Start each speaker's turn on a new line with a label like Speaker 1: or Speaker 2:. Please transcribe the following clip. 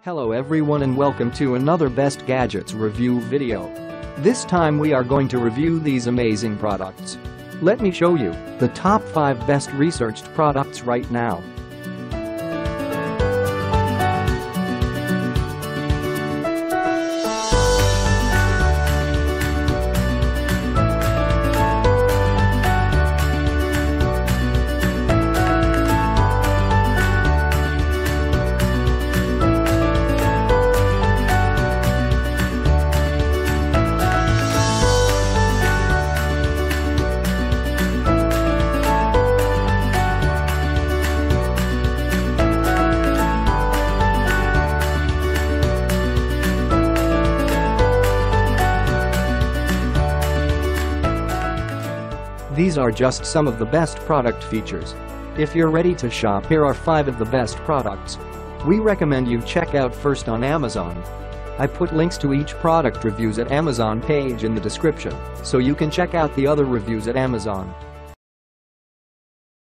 Speaker 1: Hello everyone and welcome to another Best Gadgets review video. This time we are going to review these amazing products. Let me show you the top 5 best researched products right now. These are just some of the best product features. If you're ready to shop, here are 5 of the best products we recommend you check out first on Amazon. I put links to each product reviews at Amazon page in the description, so you can check out the other reviews at Amazon.